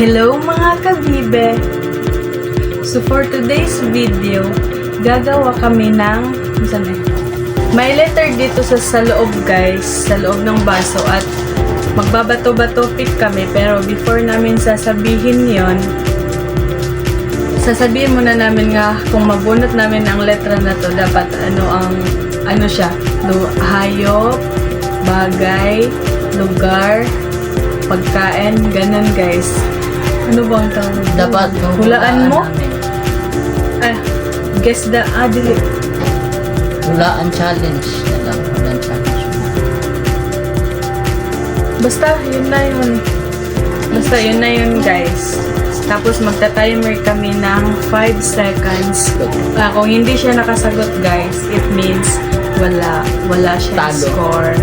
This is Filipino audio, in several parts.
Hello mga kabibe! So for today's video, gagawa kami ng may letter dito sa loob guys, sa loob ng baso at magbabato-bato pick kami pero before namin sasabihin yon, sasabihin muna namin nga kung mabunot namin ang letra na to dapat ano siya, hayop, bagay, lugar, pagkain, ganun guys. Ano bang tawag? Dapat hulaan mo? Guess the dili. Hulaan challenge na lang. Hulaan challenge. Basta yun na yun guys. Tapos magta-timer kami ng 5 seconds. Kung hindi siya nakasagot guys, it means wala siya score.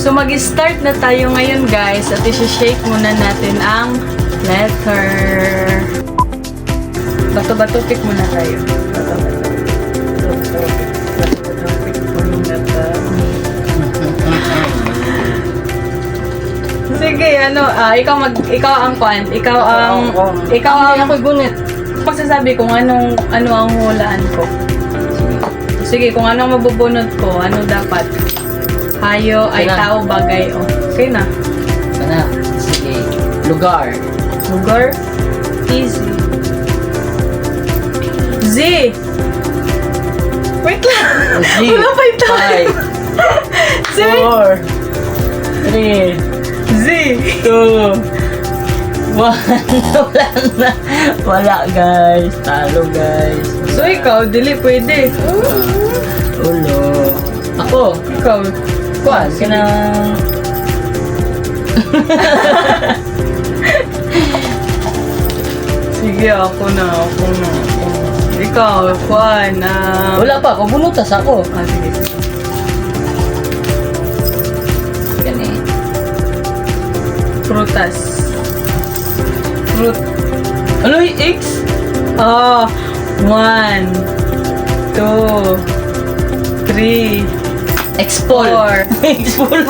So mag-start na tayo ngayon guys at i-shake muna natin ang letter. Bato-bato pick muna tayo. Bato-bato pick muna tayo. Sige, ikaw ang point. Ikaw ang ako gunit. magsasabi kung ano ang hulaan ko. Sige, kung ano ang mabubunot ko, ano dapat? Hayo ay tao, bagay. Okay na. Sana. Sige. Lugar. Lugar? Easy. Z! Wait lang! Z. Wala pa yung tayo. 5, Z! 4, 3, 2, 1. Wala guys. Talo guys. So ikaw, dili pwede. Ulo. Ako. Ikaw. Kuan ka na. Sige, ako na. Ikaw, kuan na. Wala pa. Pabunutas ako. Sige. Yan eh. Prutas. Fruit. Ano yung X? 1, 2, 3, Expol. 4. Expol.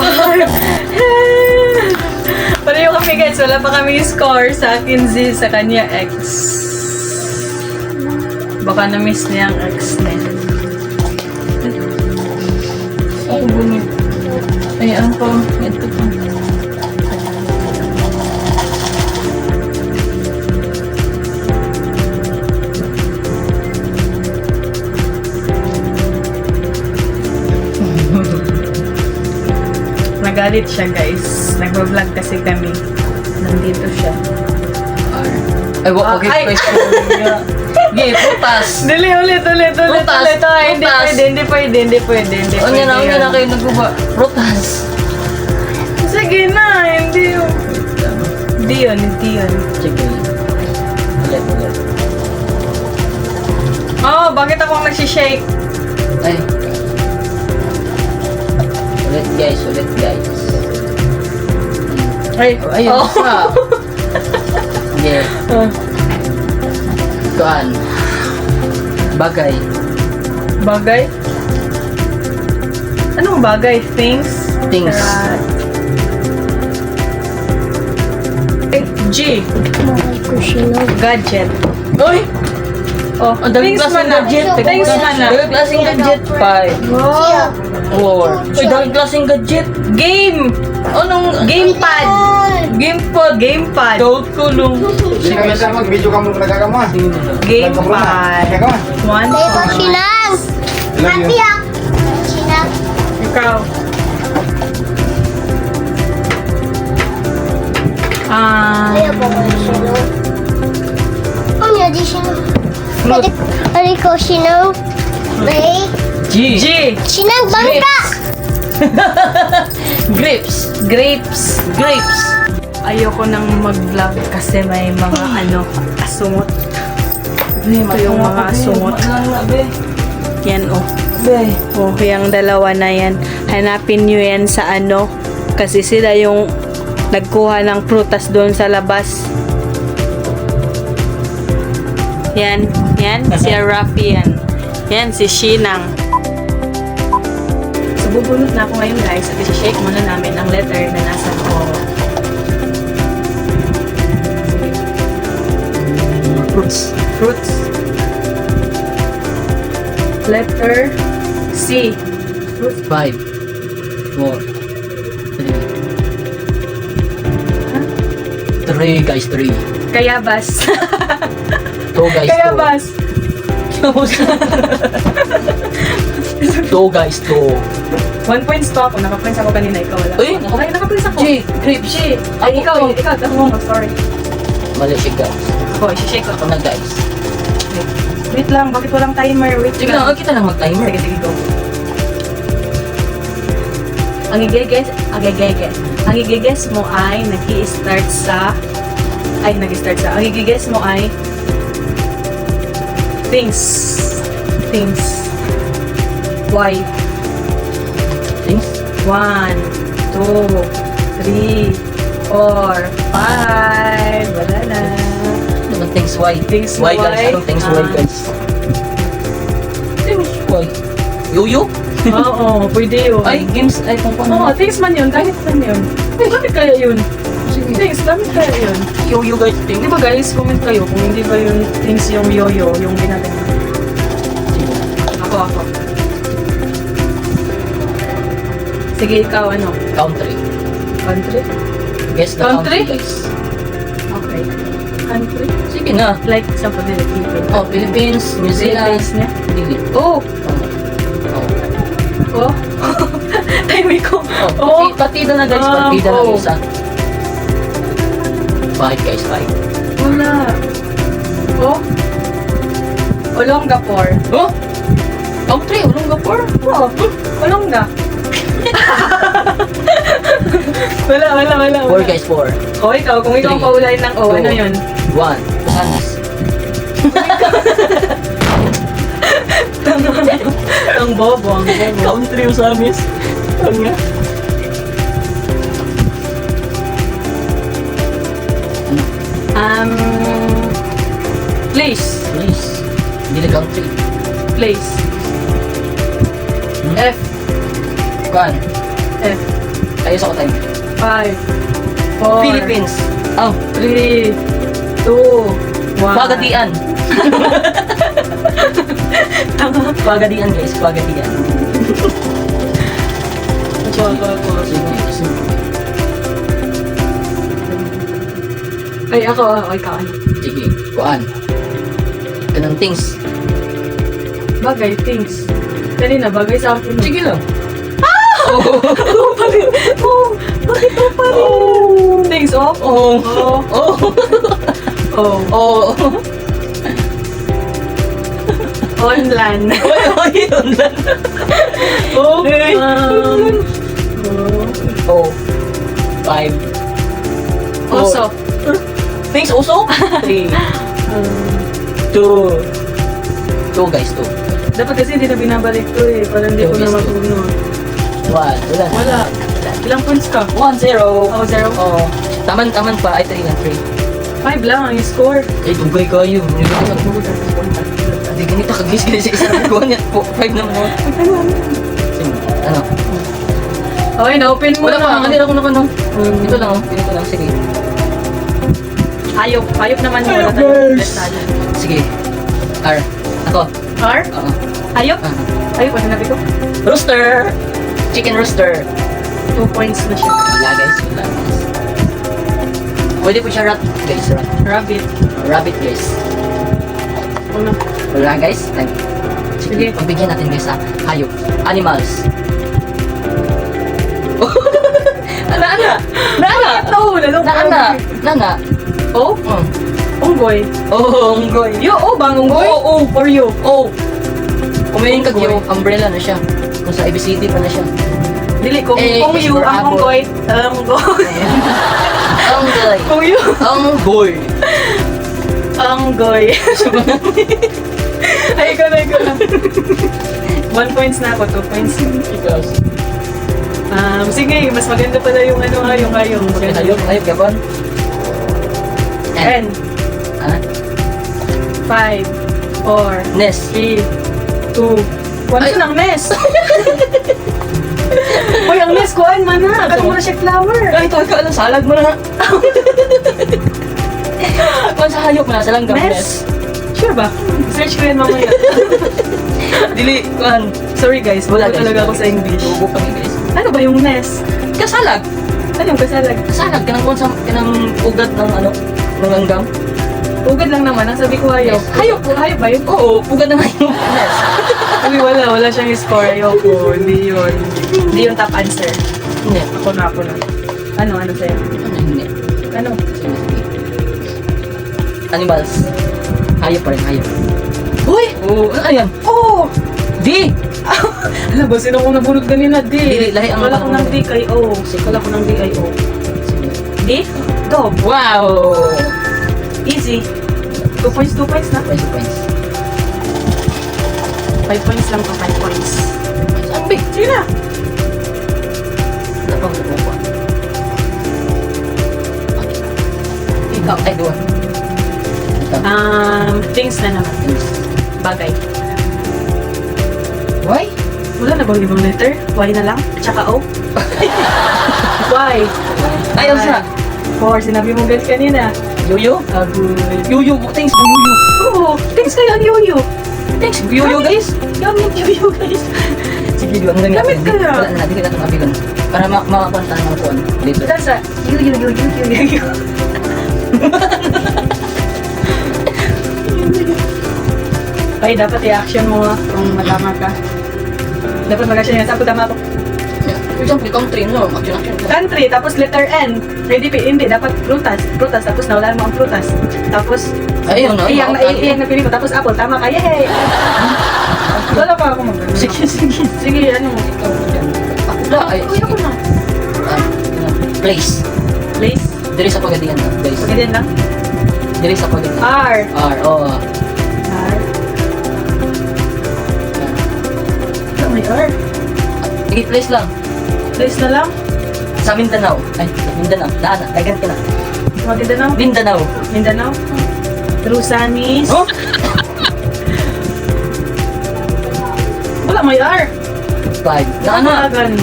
Pareho kami guys, wala pa kami score. Sa akin Z, sa kanya X. Baka na-miss niya ang X na yun. Ako bunit. Ayan po. Ito po. Nagalit siya guys. Nagbablog kasi kami. Nandito siya. Ay, wag okay. Sige, putas. Dili, ulit. Prutas. Hindi pwede. Ano na kayo nagbuba? Prutas. Sige na, hindi yun. Hindi yun. Sige. Ulit. Oh, bakit ako nagsishake? Ay. Ulit guys. Ay, Ayun, isa. Sige. Kuan. Bagay. Bagay? Anong bagay? Things? Things. G. Gadget. Uy! Oh, Ang daming things klaseng man na. gadget. Things man na. Daming klaseng gadget. 5, Wow. 4. Uy, daming klaseng gadget. Game. Anong Gamepad. Gamepad. Daot ko lang. Sige, minsan mag-video ka muna nagkakama. Gamepad. One. Bebo Sinang! Happy ako! Sinang! Ikaw. Bebo Sinang. Ano di Sinang? Fruit. Ano ko Sinang? May G. Sinang bangka! Grapes. Ayoko nang mag-vlog kasi may mga asungot. Ito yung mga asungot. Yan yung dalawa na yan. Hanapin nyo yan sa kasi sila yung nagkuha ng prutas doon sa labas. Yan, si Rafi yan. Yan, si Shinang. So, bubunot na ako ngayon guys at i-shake muna namin ang letter na nasa ko. Fruits. Fruits. Letter C. 5, 4, 3. 3 guys, 3. Kayabas. 2 guys, 2. Kayabas. 2 guys, 2. 1 points pa ako. Naka-points ako kanina. Ikaw wala. Uy! Okay, naka-points ako. G, grapes. G. Ay, ikaw. Ako. Sorry. Mali siya guys. Ako, isi-shake Ako ako. na guys. Wait lang. Bakit walang timer? Wait Sige lang. na, kita lang mag-timer. Sige, go. Ang i-guess mo ay nag-i-start sa ang i-guess mo ay things. Why? Things? 1, 2, 3, 4, 5. Wala na. Ano things why? Things why why? guys? Anong things why Ah. guys? Things why? Yuyu? Oo, pwede yun. Ay, games. Ay, kung Oo, paano. things man yun. Kahit man yun. Ay, bakit kaya yun? Sige. Things, gamit kaya yun. Yuyu guys. Di Things. ba guys, comment kayo kung hindi ba yung things yung yo-yo, yung ginagawa. Ako. Sige, ikaw ano? Country. Country? Guess the Country? country guys. Okay. Country? Sige na. Like, example nila, Philippines. Oh, Philippines, New Zealand. Philippines niya? Dili. Oh! Oh. Oh! Time ko. Oh, partida na guys. Partida na oh. isa. 5 guys, 5. Wala. Oh! Olongapo. Oh? Country, Olongapo. Oh! Olonga. Wala. 4 guys, 4. O, ikaw, kung ikaw ang Three. paulayin ng O, ano yun? 1. Basanas. Ang bobo, ang bobo. Country, Usamis. Ano nga? Place. Please. Dili country. Place. Hmm? F. Kuan. F. Kayo sa time. 5, 4, Philippines. Oh. 3, 2, 1. Pagadian. Pagadian guys, Pagadian. Ay, ako, ikaw. Ano? Sige, kuan. Kanang things. Bagay, things. Kanina, bagay sa akin. Sige lang. Oh, bakit pa rin? Oh. Things off? Oh. Oh. Oh. Oh. Oh. On land. Oh, yun lang. Oh. Oh. 5. Also. Things also? 3. 2. 2 guys, 2. Dapat kasi hindi na binabalik to eh. Parang hindi ko na matunog. 1. Wala. Ilang points ka? 1-0. Oh, 0. Oh. Taman pa. Ay, 3 na 3. 5 lang ang score. Eh, dugay kayo. Hindi ganito kagis kasi isa na ko niya. 5 na mo. Ano? Okay, na-open mo Wala pa. na. Kanila ko na kanong. Ito lang. Dito lang. Sige. Ayok. Ayok naman mo. Ayok, guys. Sige. R. Ako. Car? Oo. Ayok? Ayok, ano nabi ko? Rooster. Chicken rooster. 2 points na siya. Wala guys. Wala guys. Pwede po siya rat guys. Rat. Rabbit. Rabbit guys. Ano? Wala guys. Thank you. Sige. Pagbigyan natin guys ha. Hayop. Animals. Nana. Ito, lalong. Nana. Oh? Unggoy. Oh, unggoy. Yo, oh, bang unggoy? Oh, For you. Oh. Kumain kag Unggoy. yung umbrella na siya. Kung sa ABCD pa na siya. Dili, kung Eh, you, for ang apple. unggoy. Unggoy. Unggoy. Kung you. Unggoy. Unggoy. Ay, ikaw na. 1 points na ako, 2 points. Sige, mas maganda pala yung ano ha, yung hayong. Hayop, gabon. 10, Ah, 5, 4, Nest. 3, 2, 1. Ay. Saan ang nest? Uy, ang nest, kuhaan man ha. Kaya mo na siya flower. Ay, ito ka, salag mo na. Kung sa hayop na sa langgam. Mes? Sure ba? Search ko yan mamaya. Dili, kuhan. Sorry guys, wala talaga ako sa English. Bubo kami guys. Ano ba yung mes? Kasalag. Ano yung kasalag? Kasalag, kanang kuhan sa, kanang ugat ng ano, ng langgam. Ugad lang naman, ang sabi ko hayop. Yes. Hayop po, hayop ba yun? Oo, ugat naman yung mes. Uy, wala siyang score. Ayoko, hindi yun. Hindi yung top answer. Hindi. Ako na. Ano sa'yo? Ano hindi? Ano? Animals. Hayop pa rin, hayop. Uy! Oo, ano yan? Oh! Di! Alam ba, sino kong nabunod kanina? D. Di, lahi ang Wala ko ng D kay O. Wala ko ng D kay O. D? Dog. Wow! Easy. 2 points na. 5 points. 5 points lang to, 5 points. Sabi! Sige na. Wala pang kukuha. Okay. Ikaw, ay doon. Ikaw. Things na naman. Bagay. Why? Wala na bang ibang letter? Y na lang? Tsaka O? Y. Ayaw sa. 4. Sinabi mo guys kanina. Yoyo? Good. Yoyo, thanks for yoyo. Oo. Thanks kayo ang yoyo. Thanks, yoyo guys. Gamit yoyo guys. Sige, doon na Gamit ka na. Wala na, hindi ka itong abigan. Para makakunta ng mga kuhan. Dito. Dahil sa yoyo. Ay, dapat i-action mo kung matama ka. Dapat mag-action yan. Tapos tama ako. For example, country, no? Action. Country, tapos letter N. Ready pa, hindi. Dapat prutas. Prutas, tapos nawala mo ang prutas. Tapos, Ayun, no? iyang napili ko. Tapos apple, tama ka. Yay! Wala pa ako mag Sige. Sige, ano mo? Ikaw, dyan. Ako na, ay, Uy, ako na. Place. Place. Diri sa Pagadian, guys. Pagkadiyan lang. Diri sa Pagadian. R. R, oh. R. Oh, may R. Sige, place lang. Place na lang. Sa Mindanao. Ay, sa Mindanao. Daan na, dagan ka na. Mindanao. Mindanao. Mindanao. Trusanis. Oh? Wala, may R. 5. Daan na. Agan.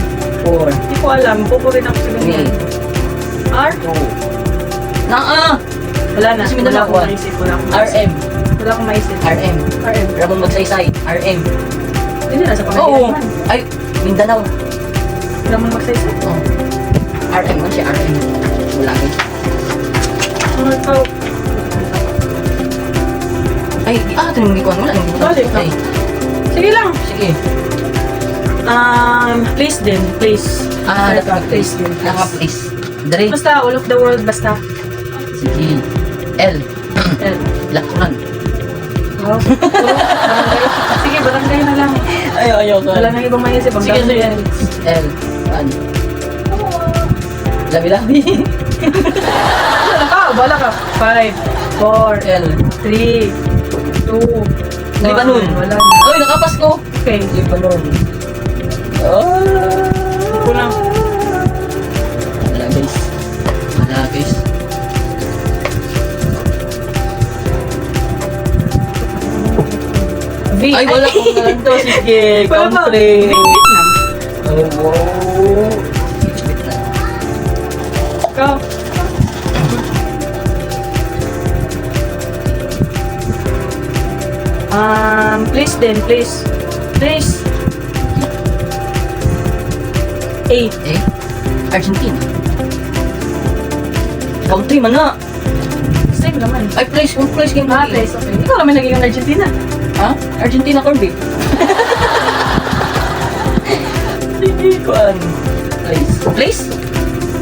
4. Hindi ko alam. Pupurin ako sa ganyan. 3. R. 2. Naa. Wala na. Kasi Wala Mindanao akong ah. maisip. Wala akong maisip. RM. Wala akong maisip. RM. RM. Ramon Magsaysay. RM. Hindi na sa Oo. pangalaman. Ay, Mindanao. Wala mo magsaysay. Oh. RM man siya, RM. Wala guys. Ano ito? Ay, ito yung gikuan. Wala nang gikuan. Balik na. Ay, Sige lang. sige. Place din. Place. Dapat place din. Naka-place. Dre. Basta, all of the world. Basta. Sige. L. L. Lakuran. Oh. Sige, barangay na lang. Ayaw Wala nang ibang maisip. Ang Sige, dami sige. yan. L. An. Labi-labi. Wala ka. Wala ka. 5, 4, L. 3, 2, Libanon. Wala na. Uy, nakapas ko. Okay. Libanon. Oh. Ako lang. Wala guys. Wala guys. V. Ay, wala kong ganito. Sige, Wala ba? country. Vietnam. Oh, wow. Vietnam. Ikaw. Please din, please. Please. A. Eh? Argentina. Country man na. Same naman. Ay, place. Kung place game Place, okay. Ikaw naman naging Argentina. Ha? Argentina corn beef. Sige, kuan. Place. Place?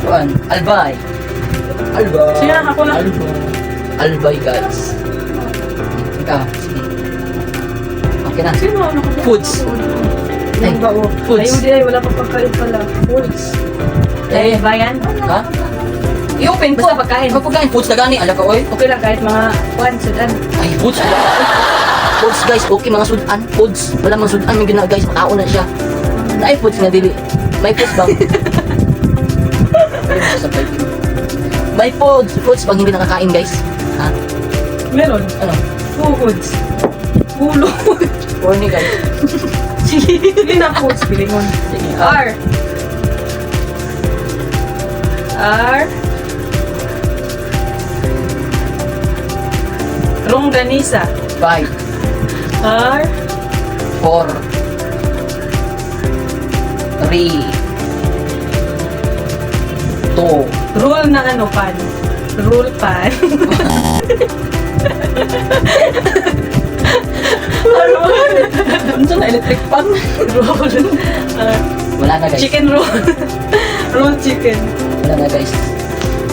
Kuan. Albay. Albay. Sige na, ako na. Albay. Albay, guys. Ikaw. Sige. Okay na. Sino ano ka? Foods. Ay, ba o? Foods. Ayun di ay, wala pang pagkain pala. Foods. Eh, bayan? ha? I-open ko. Basta pagkain. Pagkain. Foods na gani. Ala ka, oy. Okay lang kahit mga kwan, sudan. Ay, foods. Ala ka. Foods, guys. Okay, mga sudan. Foods. Wala mga sudan. May gina, guys. Matao na siya. Ay, foods nga, dili. May foods bang? May foods. Foods pag hindi nakakain, guys. Ha? Meron. Ano? Foods. Ulo. Corny, guys. Sige. Hindi na foods. Bilingon. Sige. R. R. Longganisa. 5, R. 4, 3, 2, Rule na ano pan? Rule pan. Ano sa electric pan? Rule. Wala na guys. Chicken roll. Roll chicken. Wala na guys.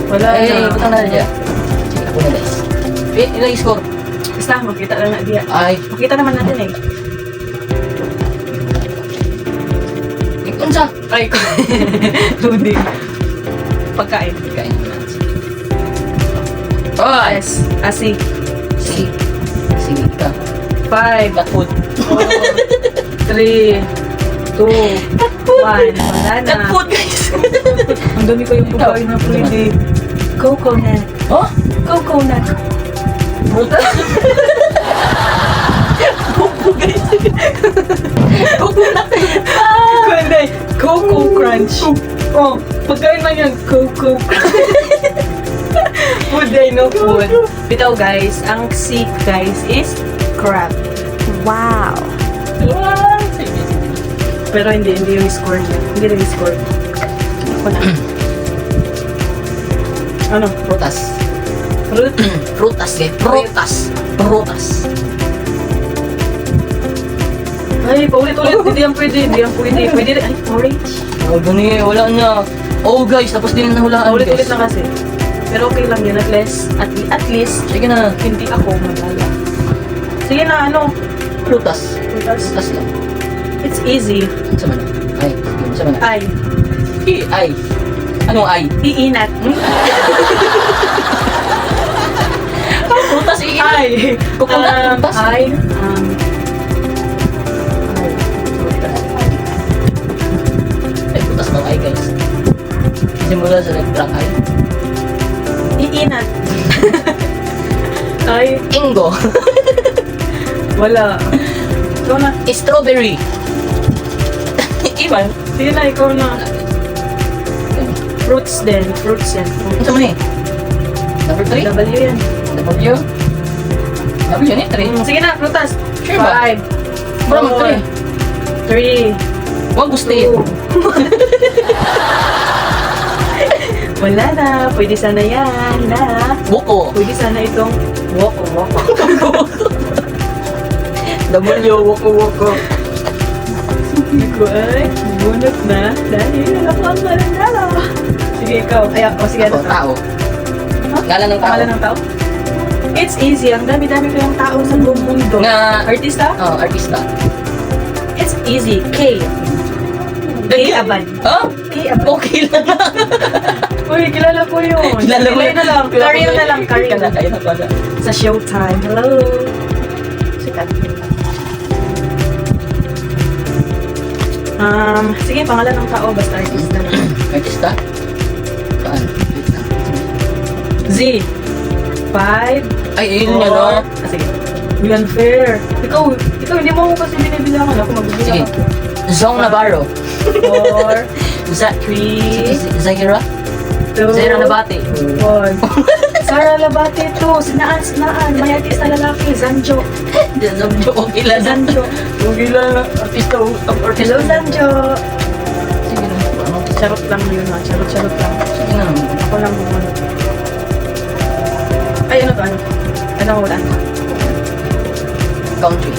Wala Ay, na. butang na dyan. Sige, ako na guys. Ilang score? Basta, makita lang na diya. Ay, Makita naman natin eh. unsa? Ay, Rudy. Pagkain. Kain naman natin. Ay! Yes. Asi. Sige. Sige, ikaw. 5, Cat food. 3, 2, 1. Wala na. Cat food guys! Ang dami ko yung pagkain na pwede. Coconut. Oh? Coconut. Butas? Coco guys. Coconut. Kundi, Coco Crunch. Oh, pagkain man yan, Coco Food ay no food. Bitaw guys, ang seek guys is crab. Wow. Wow! Sige. Pero hindi yung score niya. Hindi rin yung score. Ako na. Ano? Prutas. Fruit? Prutas guys. Prutas. Prutas. Ay, paulit-ulit. Hindi yan pwede. Hindi yan pwede. Pwede rin. Ay, orange. Oh, gani, wala na. Oh guys, tapos din na nahulaan Paulit-ulit guys. na kasi. Pero okay lang yun. At least, Sige na. hindi ako malala. Sige na, ano? Prutas. Frutas. Prutas lang. It's easy. Sa mana? Ay, sa mana? Ay. Ay. Anong ay? Iinat. Prutas iinat. Ay. Coconut prutas. Ay. Ay, prutas ng ay guys. Simula sa nag-drunk ay. Iinat. Ay. Ingo. Wala. Ikaw na. Strawberry. Iban. Sige na, ikaw na. Fruits din. Fruits yan. Ano sa mani? Number 3? W yan. W? W ni 3. Sige na, frutas. Sure ba? 5. From 3. 3. Wag gusto yun. Wala na. Pwede sana yan. Na. Buko. Pwede sana itong woko. W, woko. Iko ay bunot na dahil ako ang mananalo. Sige, ikaw. Ay, ako. Sige, Ako, ano? tao. Ngalan ng tao. Pangalan ng tao? It's easy. Ang dami-dami ko yung tao sa buong mundo. Nga- Artista? Oh, artista. It's easy. K. K. Abad. Oh? K. Abad. Okay lang. Uy, kilala ko yun. Kilala mo Kilala na lang. Career na lang. Career na. Kaya na pala. Sa Showtime. Hello. Sikat. Sige, pangalan ng tao. Basta artista na. Artista? Saan? Wait lang. Z. 5. Ay, yun yan, no? Sige. Uy, unfair. Ikaw, hindi mo ako kasi binibilangan. Ako magbibilang. Sige. Zong Navarro. 4, Three. 3, Zaira? 2, Zaira Nabate. 1. Sara Labate to. Sinaan. May artista lalaki. Zanjo. Zanjo, okay lang. Zanjo. Okay lang. Artista, ang artista. Hello, Zanjo. Sige na. Ano? Charot lang yun ha. Charot lang. Sige na. Ako lang bumano. Ay, ano to? Ano wala? Country.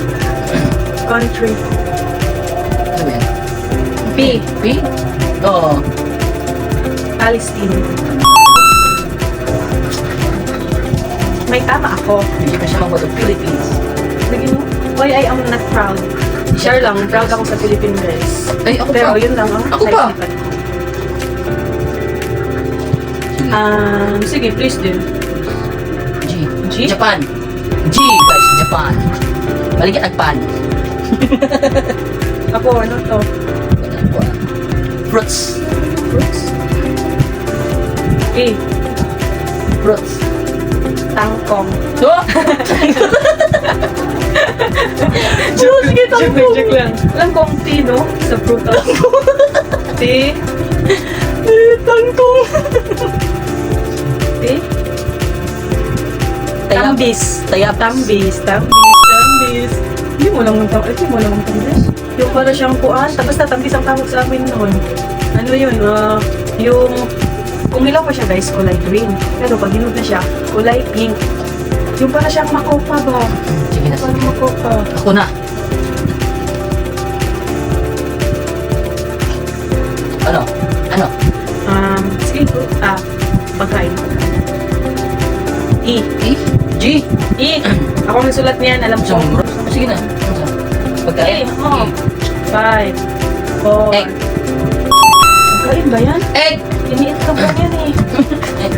Country. Ano ba yan? P. P? Oo. Palestine. May tama ako. Hindi ka siya mabuto. Philippines. Lagi mo, why I am not proud. Share lang, proud ako sa Philippine girls. Ay, ako Pero pa. yun lang ang Ako pa. kaisipan ko. Sige. Sige, please din. G. G? Japan. G, guys. Japan. Balikan ang pan. Ako, ano to? Fruits. Fruits? A. Fruits. Tangkong. Oh! Joke lang. Alam kong T, no? Sa prutas. T. Tangkong. T. Tambis. Tayap. Tambis. Hindi mo lang tambis. Yung para siyang kuan, tapos tambis ang tawag sa amin noon. Ano yun, yung, kung hilaw pa siya guys, kulay green. Pero pag hinog na siya, kulay pink. Yung para siyang makopa ba? Sige na. Parang makopa. Ako na. Ano? Ano? Sige, pagkain. E. E? G? E. Ako nagsulat niyan, alam ko. Isang sige na. Ano? Pagkain? Oh. 5, 4. Egg. Pagkain ba yan? Egg! Iniit ka ba yan eh? Egg.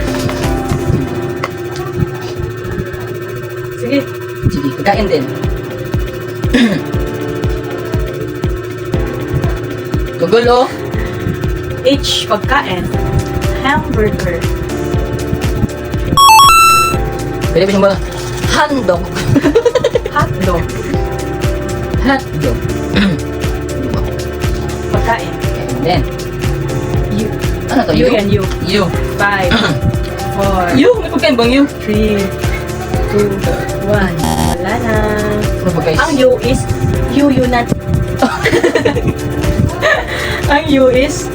Sige. Sige, pagkain din. Gugulo. H, pagkain. Hamburger. Pwede ba siyang ba? Handog. Hotdog. Hotdog. Pagkain. And then, U. ano to? U yan, U. U. 5, 4, U? May pagkain bang U? 3, 2, 1. Wala na. Ano ba guys? Ang U is Yunat. Ang U is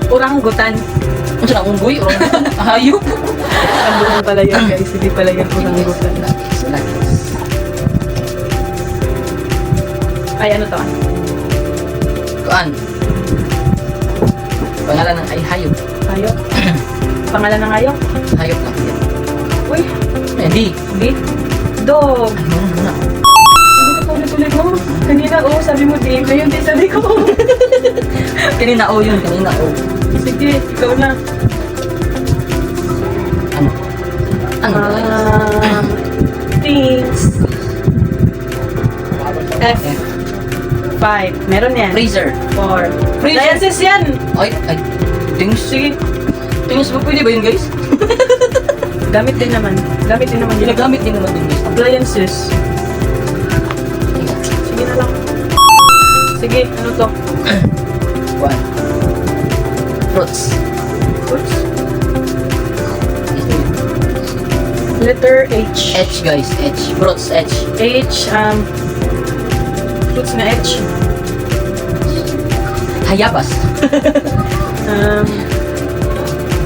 orangutan. Ano siya? Unggoy? Hayop? Ang pala yan guys, hindi pala yan orangutan. Ay, ano to? Kuan? Pangalan ng ay hayop. Hayop? Pangalan ng hayop? Hayop lang. Uy, Hindi. di? Dog. Ano? Ano ka tuloy-tuloy mo? Kanina, sabi mo di. Ngayon din sabi ko. Kanina O yun. Kanina O. Sige, ikaw na. Ano? Ano ba? Things. F. 5. Meron yan. Freezer. 4. Freezer. Appliances yan. Ay. Things. Sige. Things ba pwede ba yun guys? Gamit din naman. Gamit din naman yun. Ginagamit din naman din guys. Appliances. Sige na lang. Sige, ano to? One. Fruits. Oops. Letter H. H guys. H. Fruits. H. H, fruits na H. Hayabas. Um,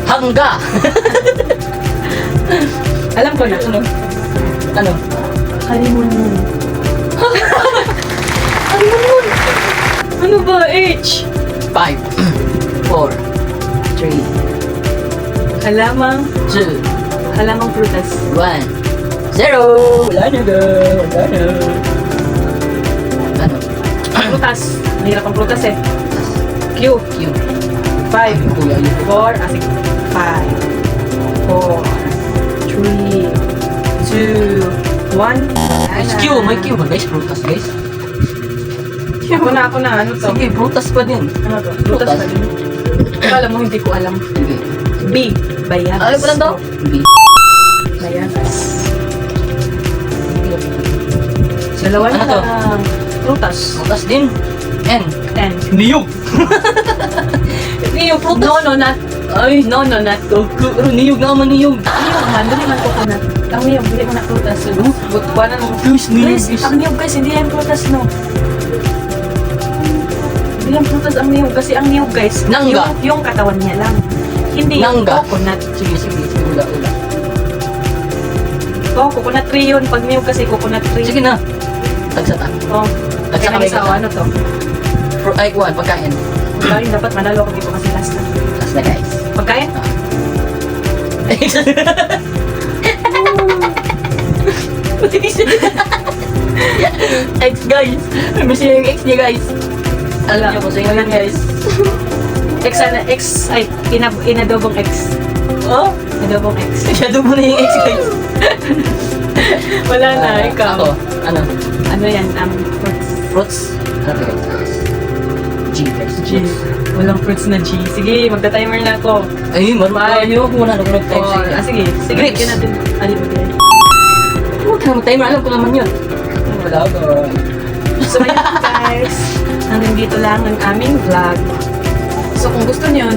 Hangga. alam ko na. Ano? Ano? Halimunon. Halimunon. Ano ba? H. 5 4 3 Halamang, 2 halamang prutas. 1 0. Wala na ga. Wala na. Ano? Prutas. Mahirap ang prutas eh. Q. Q. 5, Kuya yun. 4, sige. 5, 4, 3, 2, 1. Q. May Q ba guys? Prutas guys. Ako na. Ano to? Sige, prutas pa din. Ano to? Prutas pa din. Akala mo, hindi ko alam. Sige. B. Bayanas. Ano pa lang daw? B. Bayanas. Dalawa Ano na to? lang. Prutas. Prutas din. N. 10. Niyog. Niyog, prutas. No, not. Ay, No, not to. niyog naman niyog. Niyog man, dali man coconut. Ang niyog, hindi mo na prutas. Buwan na mo. Guys, niyog. Guys, ang niyog guys, hindi yan prutas, no. Hindi yan prutas ang niyog. Kasi ang niyog guys, Nangga. yung katawan niya lang. Hindi yung Nangga. coconut. Sige. Ula. Oh, coconut tree yun. Pag niyog kasi coconut tree. Sige na. Tagsata. Oh. Tagsa Kaya kami isa, ka. ano to? Ay, kuhan, pagkain. Pagkain, dapat manalo ako dito kasi last na. Last na guys. Pagkain? X guys. May siya yung X niya guys. Alam niyo kung sino yan guys. X, inadobong X. Oh? Inadobong X. Shadow mo na yung X guys. Wala na, ikaw. Ako. Ano? Ano yan? Fruits. Fruits. Ano to guys? G guys. G. Walang fruits na G. Sige, magta-timer na ako. Ay, marunong yun. Kung wala na kung nag-time Oh, siya. sige. Sige, Grapes. bigyan natin. Alibigay. Huwag ka mag-timer. Alam ko naman yun. Wala guys. So, ayan guys. Hanggang dito lang ang aming vlog. So kung gusto niyo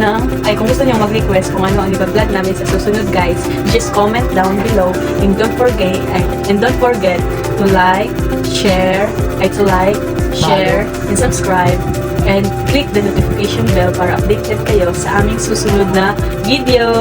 mag-request kung ano ang iba-vlog namin sa susunod guys, just comment down below and don't forget to like, share, and subscribe and click the notification bell para updated kayo sa aming susunod na video.